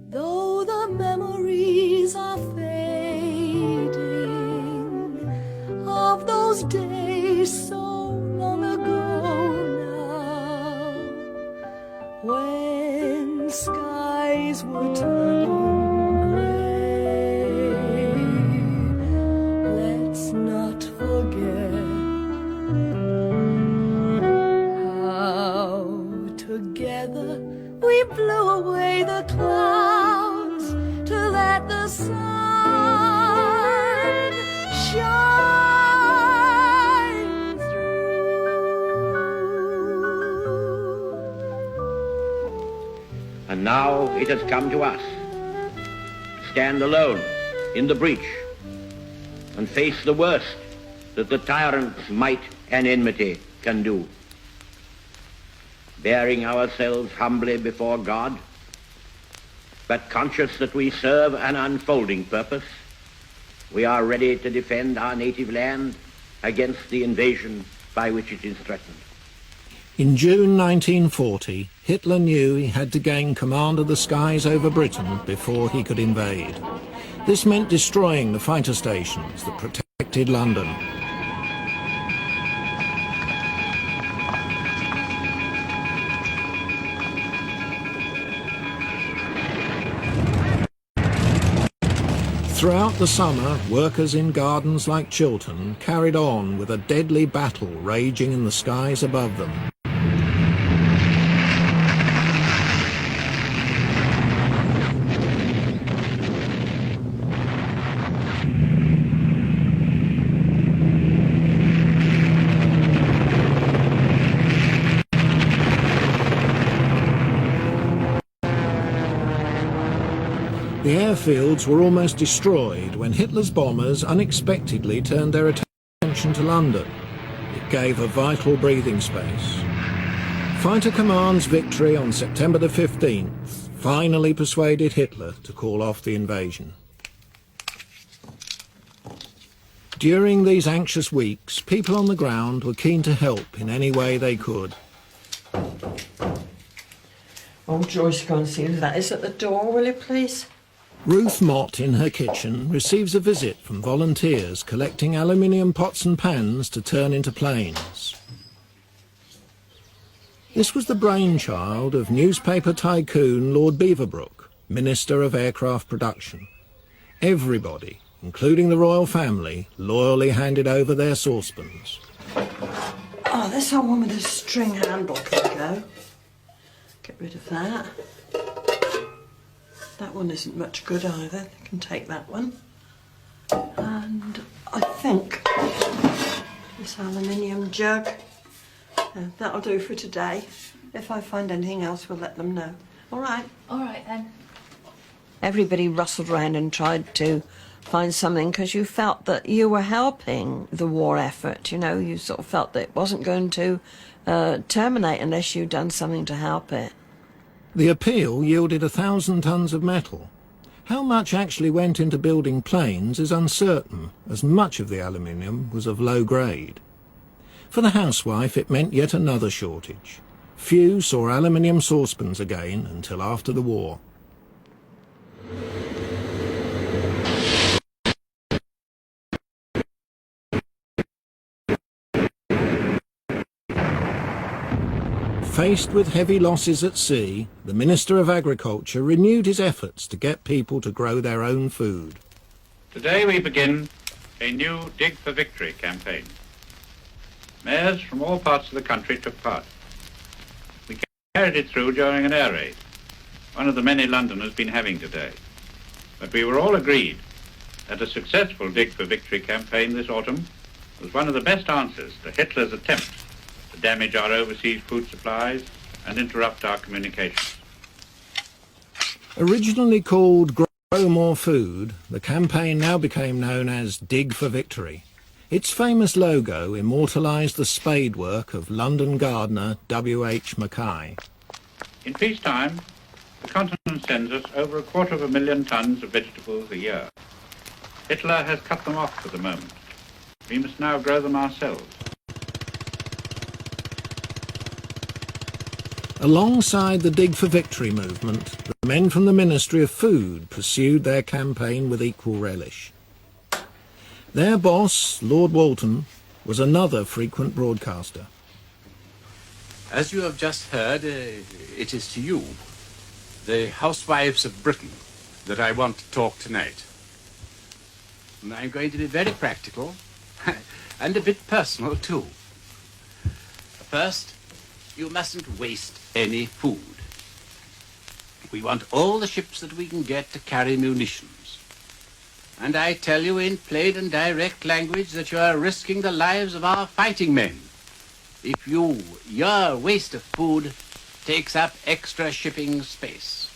Though the memories are fading of those days so long ago now, when skies were turning gray, let's not forget how together we blew away the clouds to let the sun shine through. And now it has come to us. Stand alone in the breach and face the worst that the tyrant's might and enmity can do. Bearing ourselves humbly before God, but conscious that we serve an unfolding purpose, we are ready to defend our native land against the invasion by which it is threatened. In June 1940, Hitler knew he had to gain command of the skies over Britain before he could invade. This meant destroying the fighter stations that protected London. Throughout the summer, workers in gardens like Chiltern carried on with a deadly battle raging in the skies above them. The airfields were almost destroyed when Hitler's bombers unexpectedly turned their attention to London. It gave a vital breathing space. Fighter Command's victory on September the 15th finally persuaded Hitler to call off the invasion. During these anxious weeks, people on the ground were keen to help in any way they could. Oh, Joyce, go and see who that is at the door, will you please? Ruth Mott, in her kitchen, receives a visit from volunteers collecting aluminium pots and pans to turn into planes. This was the brainchild of newspaper tycoon Lord Beaverbrook, Minister of Aircraft Production. Everybody, including the royal family, loyally handed over their saucepans. Oh, this old one with a string handle can go. Get rid of that. That one isn't much good either. I can take that one. And I think this aluminium jug, that'll do for today. If I find anything else, we'll let them know. All right? All right, then. Everybody rustled around and tried to find something because you felt that you were helping the war effort. You know, you sort of felt that it wasn't going to terminate unless you'd done something to help it. The appeal yielded 1,000 tons of metal. How much actually went into building planes is uncertain, as much of the aluminium was of low grade. For the housewife, it meant yet another shortage. Few saw aluminium saucepans again until after the war. Faced with heavy losses at sea, the Minister of Agriculture renewed his efforts to get people to grow their own food. Today we begin a new Dig for Victory campaign. Mayors from all parts of the country took part. We carried it through during an air raid, one of the many London has been having today. But we were all agreed that a successful Dig for Victory campaign this autumn was one of the best answers to Hitler's attempt to damage our overseas food supplies and interrupt our communications. Originally called Grow More Food, the campaign now became known as Dig for Victory. Its famous logo immortalised the spade work of London gardener W.H. Mackay. In peacetime, the continent sends us over 250,000 tons of vegetables a year. Hitler has cut them off for the moment. We must now grow them ourselves. Alongside the Dig for Victory movement, the men from the Ministry of Food pursued their campaign with equal relish. Their boss, Lord Walton, was another frequent broadcaster. As you have just heard, it is to you, the housewives of Britain, that I want to talk tonight. And I'm going to be very practical and a bit personal too. First, you mustn't waste any food. We want all the ships that we can get to carry munitions. And I tell you in plain and direct language that you are risking the lives of our fighting men. If your waste of food takes up extra shipping space.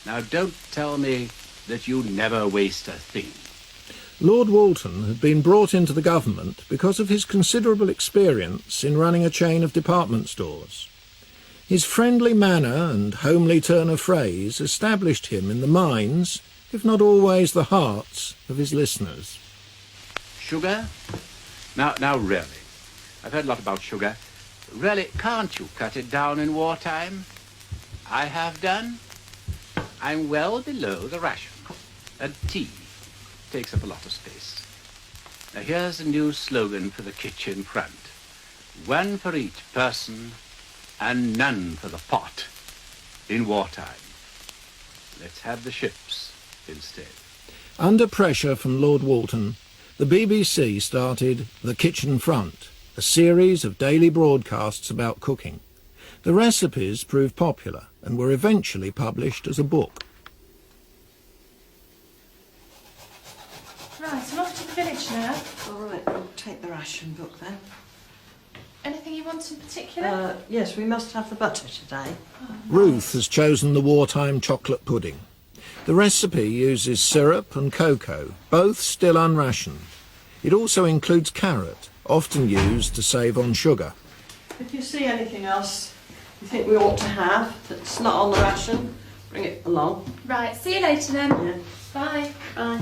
Now don't tell me that you never waste a thing. Lord Walton had been brought into the government because of his considerable experience in running a chain of department stores. His friendly manner and homely turn of phrase established him in the minds, if not always the hearts, of his listeners. Sugar? Now really, I've heard a lot about sugar. Really, can't you cut it down in wartime? I have done. I'm well below the ration. And tea takes up a lot of space. Now here's a new slogan for the kitchen front. One for each person and none for the pot in wartime. Let's have the ships instead. Under pressure from Lord Walton, the BBC started The Kitchen Front, a series of daily broadcasts about cooking. The recipes proved popular and were eventually published as a book. Right, I'm off to the village now. All right, I'll take the ration book then. Anything you want in particular? Yes, we must have the butter today. Ruth has chosen the wartime chocolate pudding. The recipe uses syrup and cocoa, both still unrationed. It also includes carrot, often used to save on sugar. If you see anything else you think we ought to have that's not on the ration, bring it along. Right, see you later then. Yeah. Bye. Bye.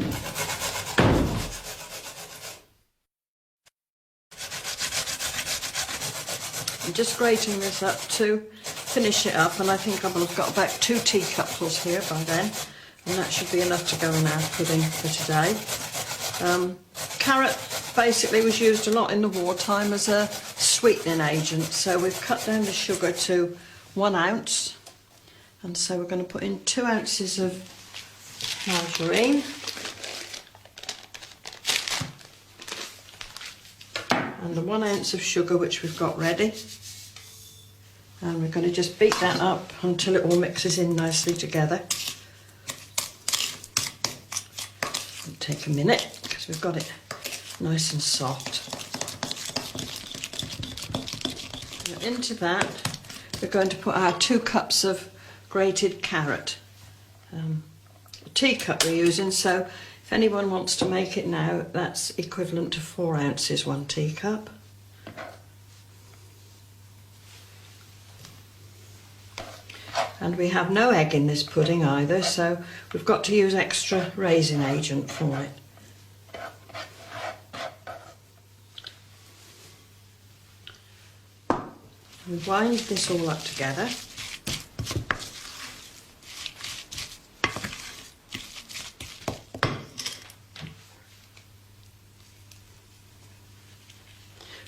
I'm just grating this up to finish it up, and I think I will have got about 2 teacupfuls here by then, and that should be enough to go in our pudding for today. Carrot basically was used a lot in the wartime as a sweetening agent, so we've cut down the sugar to 1 ounce, and so we're going to put in 2 ounces of margarine, and the 1 ounce of sugar which we've got ready, and we're going to just beat that up until it all mixes in nicely together. It'll take a minute because we've got it nice and soft. Now into that we're going to put our 2 cups of grated carrot. A teacup we're using, so if anyone wants to make it now, that's equivalent to 4 ounces, 1 teacup. And we have no egg in this pudding either, so we've got to use extra raisin agent for it. We wind this all up together.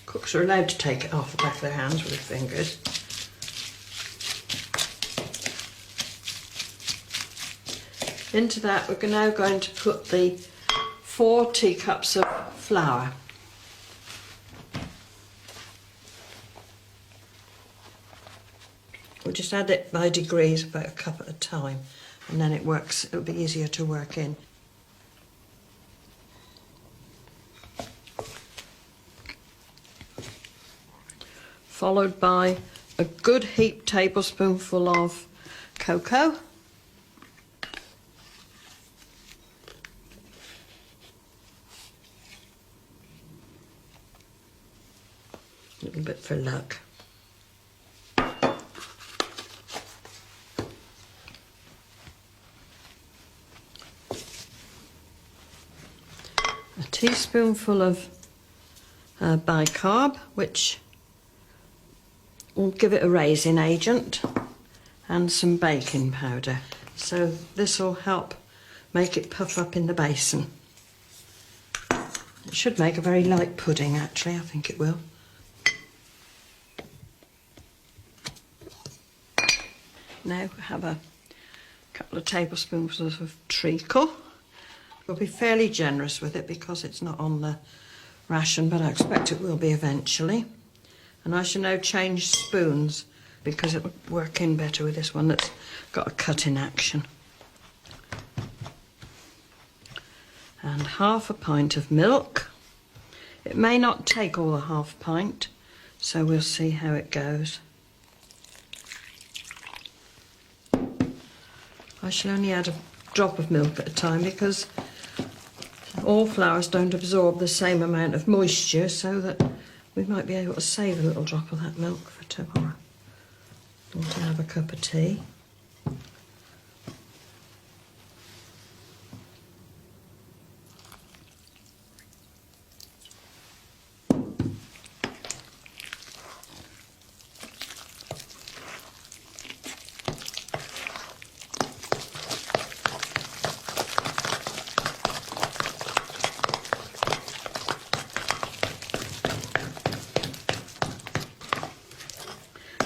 Cooks are allowed to take it off the back of their hands with their fingers. Into that we're now going to put the 4 teacups of flour. We'll just add it by degrees, about a cup at a time, and then it'll be easier to work in. Followed by a good heaped tablespoonful of cocoa. A little bit for luck. A teaspoonful of bicarb, which we'll give it a raising agent and some baking powder. So this will help make it puff up in the basin. It should make a very light pudding actually, I think it will. Now have a couple of tablespoons of treacle. We'll be fairly generous with it because it's not on the ration, but I expect it will be eventually. And I shall now change spoons because it will work in better with this one that's got a cut-in action. And half a pint of milk. It may not take all the half pint, so we'll see how it goes. I shall only add a drop of milk at a time because all flours don't absorb the same amount of moisture, so that we might be able to save a little drop of that milk for tomorrow. Or to have a cup of tea.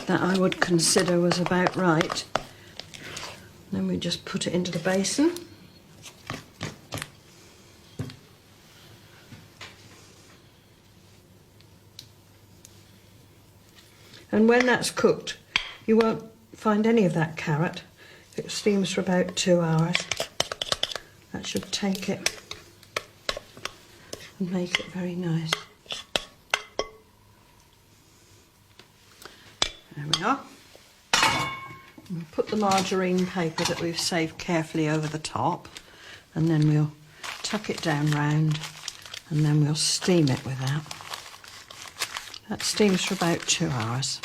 That I would consider was about right. Then we just put it into the basin. And when that's cooked, you won't find any of that carrot. It steams for about 2 hours. That should take it and make it very nice. There we are. We'll put the margarine paper that we've saved carefully over the top, and then we'll tuck it down round, and then we'll steam it with that. That steams for about 2 hours.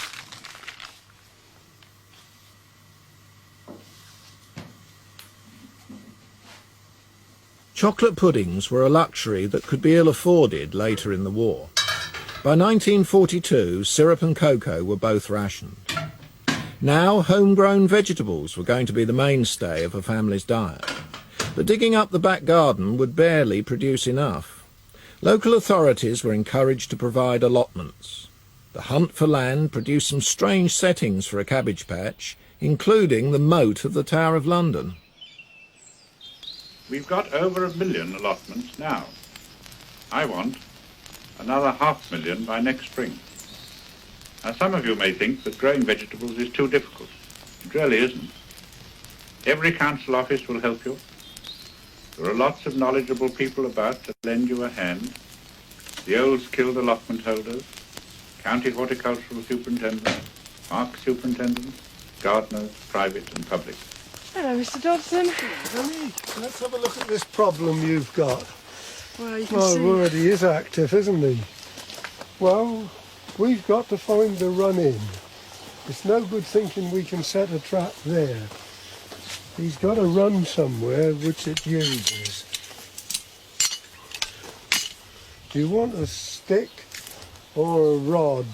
Chocolate puddings were a luxury that could be ill afforded later in the war. By 1942, syrup and cocoa were both rationed. Now, homegrown vegetables were going to be the mainstay of a family's diet. But digging up the back garden would barely produce enough. Local authorities were encouraged to provide allotments. The hunt for land produced some strange settings for a cabbage patch, including the moat of the Tower of London. We've got over 1 million allotments now. I want another 500,000 by next spring. Now, some of you may think that growing vegetables is too difficult. It really isn't. Every council office will help you. There are lots of knowledgeable people about to lend you a hand. The old skilled allotment holders, county horticultural superintendents, park superintendents, gardeners, private and public. Hello, Mr. Dodson. Honey, let's have a look at this problem you've got. Well, you can My see. word, he is active, isn't he? Well, we've got to find the run-in. It's no good thinking we can set a trap there. He's got to run somewhere which it uses. Do you want a stick or a rod?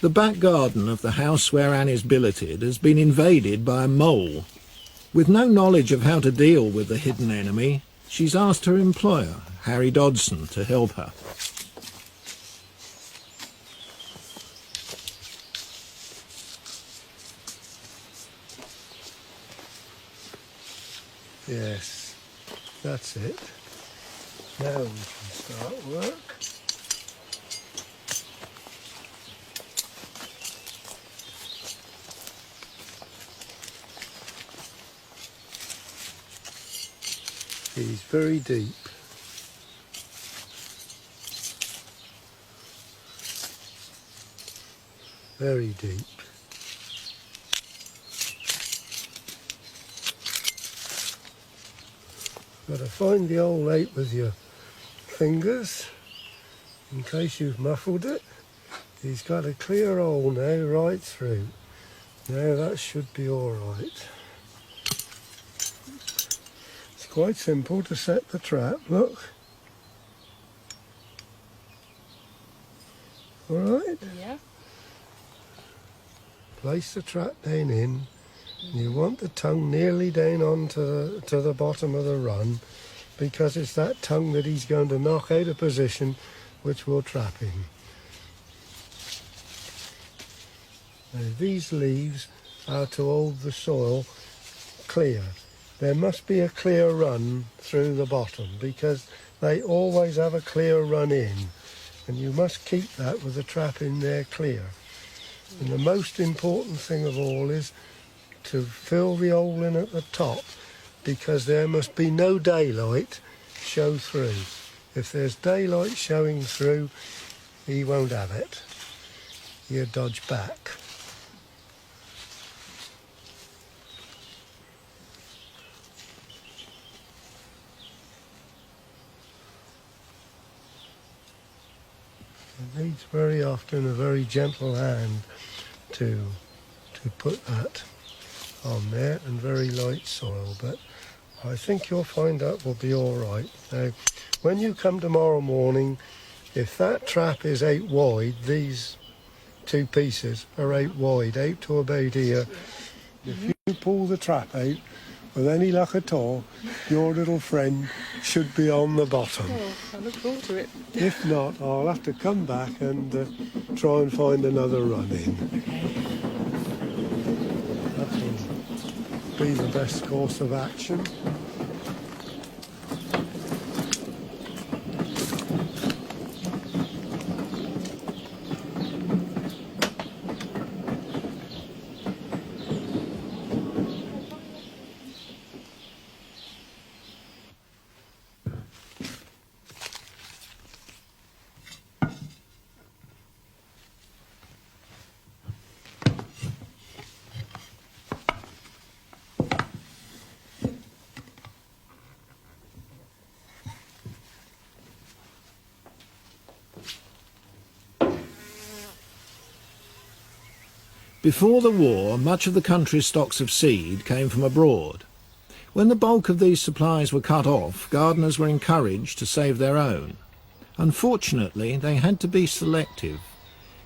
The back garden of the house where Anne is billeted has been invaded by a mole. With no knowledge of how to deal with the hidden enemy, she's asked her employer, Harry Dodson, to help her. Yes, that's it. Now we can start work. He's very deep. Very deep. Got to find the old eight with your fingers in case you've muffled it. He's got a clear hole now right through. Now that should be all right. It's quite simple to set the trap, look. All right? Yeah. Place the trap down in. You want the tongue nearly down onto the bottom of the run, because it's that tongue that he's going to knock out of position, which will trap him. Now, these leaves are to hold the soil clear. There must be a clear run through the bottom, because they always have a clear run in, and you must keep that with the trap in there clear. And the most important thing of all is to fill the hole in at the top, because there must be no daylight show through. If there's daylight showing through, he won't have it. He'll dodge back. It needs very often a very gentle hand to put that on there, and very light soil, but I think you'll find that will be all right. Now, when you come tomorrow morning, if that trap is 8 wide, these 2 pieces are 8 wide, 8 to about here. If you pull the trap out, with any luck at all, your little friend should be on the bottom. Oh, I look forward to it. If not, I'll have to come back and try and find another run in. That will be the best course of action. Before the war, much of the country's stocks of seed came from abroad. When the bulk of these supplies were cut off, gardeners were encouraged to save their own. Unfortunately, they had to be selective.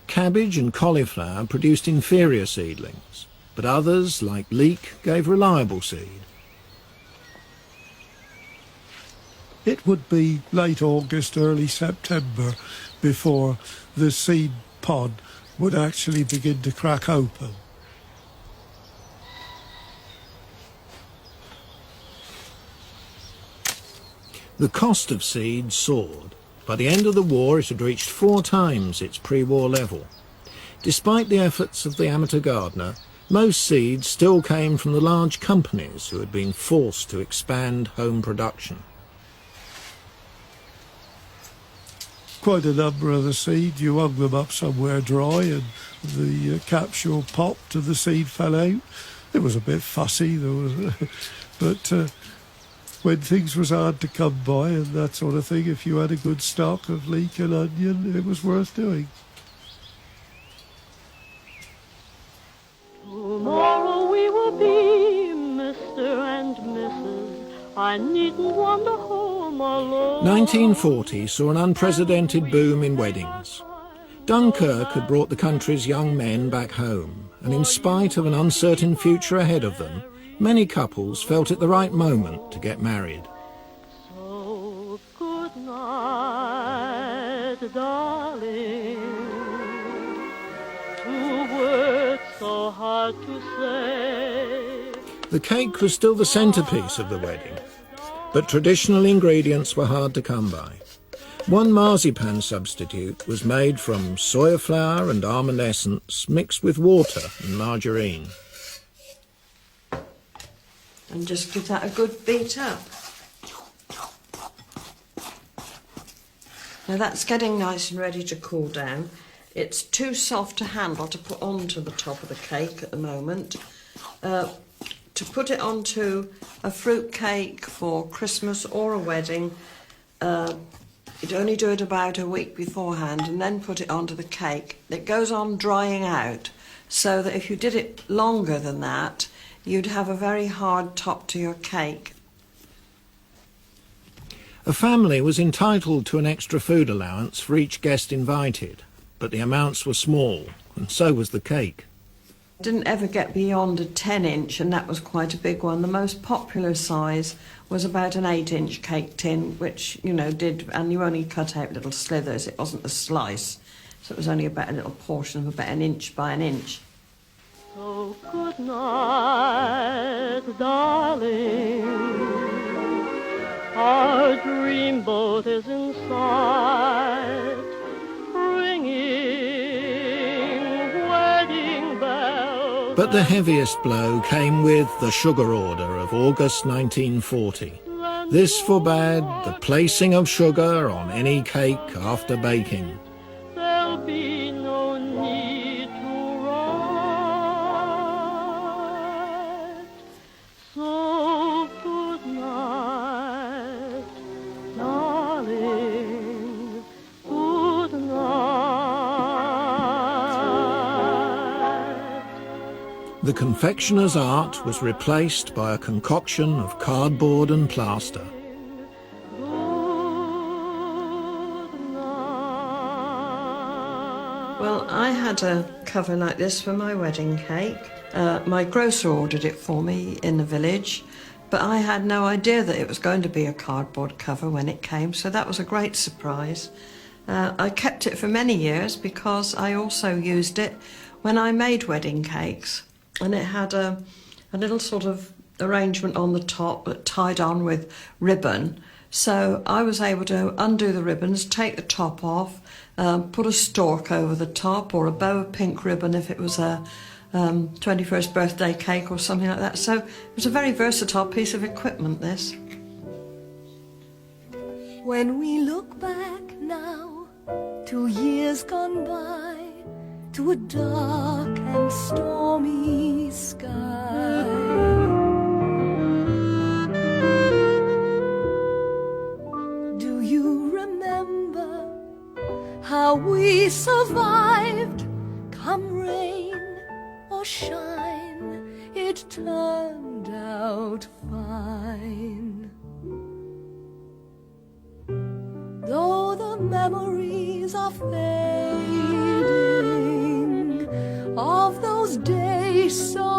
Cabbage and cauliflower produced inferior seedlings, but others, like leek, gave reliable seed. It would be late August, early September before the seed pod would actually begin to crack open. The cost of seed soared. By the end of the war, it had reached 4 times its pre-war level. Despite the efforts of the amateur gardener, most seeds still came from the large companies who had been forced to expand home production. Quite a number of the seed, you hung them up somewhere dry and the capsule popped and the seed fell out. It was a bit fussy, but when things was hard to come by and that sort of thing, if you had a good stock of leek and onion, it was worth doing. Tomorrow we will be Mr. and Mrs. I needn't wander home alone. 1940 saw an unprecedented boom in weddings. Dunkirk had brought the country's young men back home, and in spite of an uncertain future ahead of them, many couples felt it the right moment to get married. So good night, darling. 2 words so hard to say. The cake was still the centrepiece of the wedding, but traditional ingredients were hard to come by. One marzipan substitute was made from soya flour and almond essence mixed with water and margarine. And just give that a good beat up. Now that's getting nice and ready to cool down. It's too soft to handle to put onto the top of the cake at the moment. To put it onto a fruit cake for Christmas or a wedding, you'd only do it about a week beforehand and then put it onto the cake. It goes on drying out, so that if you did it longer than that, you'd have a very hard top to your cake. A family was entitled to an extra food allowance for each guest invited, but the amounts were small, and so was the cake. Didn't ever get beyond a 10-inch, and that was quite a big one. The most popular size was about an 8-inch cake tin, which, you know, and you only cut out little slithers. It wasn't a slice, so it was only about a little portion of about an inch by an inch. So good night, darling. Our dreamboat is in sight, ringing wedding bells. But the heaviest blow came with the sugar order of August 1940. This forbade the placing of sugar on any cake after baking. There'll be no need to write. So good night, darling. Good night. The confectioner's art was replaced by a concoction of cardboard and plaster. Well, I had a cover like this for my wedding cake. My grocer ordered it for me in the village, but I had no idea that it was going to be a cardboard cover when it came, so that was a great surprise. I kept it for many years because I also used it when I made wedding cakes, and it had a little sort of arrangement on the top that tied on with ribbon. So I was able to undo the ribbons, take the top off, put a stork over the top or a bow of pink ribbon if it was a 21st birthday cake or something like that. So it was a very versatile piece of equipment, this. When we look back now, 2 years gone by, to a dark and stormy sky, do you remember how we survived? Come rain or shine, it turned out fine. Though the memories are fading of those days so